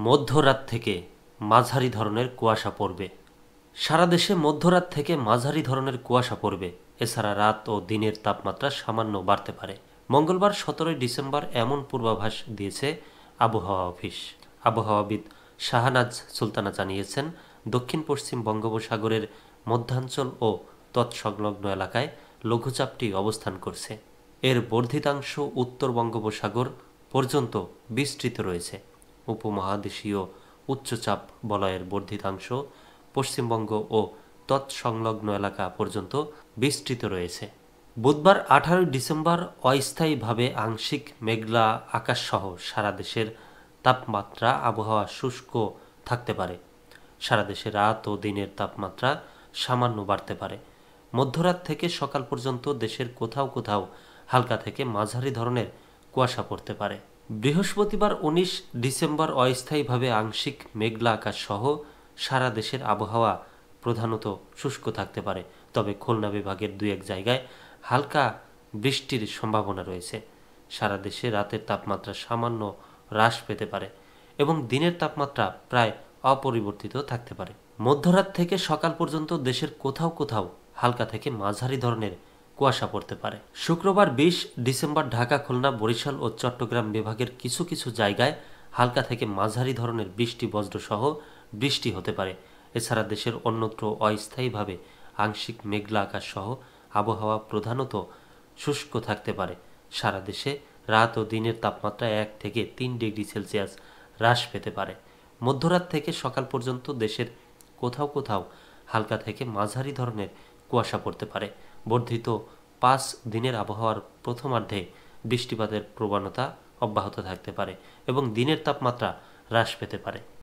মধ্যরাত থেকে মাঝারি ধরনের কুয়াশা পড়বে। সারা দেশে মধ্যরাত থেকে মাঝারি ধরনের কুয়াশা পড়বে। এছাড়া রাত ও দিনের তাপমাত্রা সামান্য বাড়তে পারে। মঙ্গলবার 17 ডিসেম্বর এমন পূর্বাভাস দিয়েছে আবহাওয়া অফিস। আবহাওয়াবিদ শাহনাজ সুলতানা জানিয়েছেন, দক্ষিণ পশ্চিম বঙ্গোপসাগরের মধ্যাঞ্চল ও তৎসংলগ্ন এলাকায় লঘুচাপটি অবস্থান করছে। এর বর্ধিতাংশ উত্তর বঙ্গোপসাগর পর্যন্ত বিস্তৃত রয়েছে। উপমহাদেশীয় উচ্চচাপ বলয়ের বর্ধিতাংশ পশ্চিমবঙ্গ ও তৎসংলগ্ন এলাকা পর্যন্ত বিস্তৃত রয়েছে। বুধবার 18 ডিসেম্বর অস্থায়ীভাবে আংশিক মেঘলা আকাশসহ সারা দেশের তাপমাত্রা আবহাওয়া শুষ্ক থাকতে পারে। সারা দেশে রাত ও দিনের তাপমাত্রা সামান্য বাড়তে পারে। মধ্যরাত থেকে সকাল পর্যন্ত দেশের কোথাও কোথাও হালকা থেকে মাঝারি ধরনের কুয়াশা পড়তে পারে। বৃহস্পতিবার 19 ডিসেম্বর অস্থায়ীভাবে আংশিক মেঘলা আকাশ সহ সারা দেশের আবহাওয়া প্রধানত শুষ্ক থাকতে পারে, তবে খুলনা বিভাগের 2-1 জায়গায় হালকা বৃষ্টির সম্ভাবনা রয়েছে। সারা দেশে রাতের তাপমাত্রা সামান্য হ্রাস পেতে পারে এবং দিনের তাপমাত্রা প্রায় অপরিবর্তিত থাকতে পারে। মধ্যরাত থেকে সকাল পর্যন্ত দেশের কোথাও কোথাও হালকা থেকে মাঝারি ধরনের কুয়াশা পড়তে পারে। শুক্রবার 20 ডিসেম্বর ঢাকা, খুলনা, বরিশাল ও চট্টগ্রাম বিভাগের কিছু কিছু জায়গায় হালকা থেকে মাঝারি ধরনের বৃষ্টি বজ্রসহ বৃষ্টি হতে পারে। এছাড়া দেশের অন্যত্র অস্থায়ীভাবে আংশিক মেঘলা আকাশ সহ আবহাওয়া প্রধানত শুষ্ক থাকতে পারে। সারা দেশে রাত ও দিনের তাপমাত্রা 1 থেকে 3 ডিগ্রি সেলসিয়াস হ্রাস পেতে পারে। মধ্যরাত থেকে সকাল পর্যন্ত দেশের কোথাও কোথাও হালকা থেকে মাঝারি ধরনের কুয়াশা পড়তে পারে। বর্ধিত 5 দিনের আবহাওয়ার প্রথমার্ধে বৃষ্টিপাতের প্রবণতা অব্যাহত থাকতে পারে এবং দিনের তাপমাত্রা হ্রাস পেতে পারে।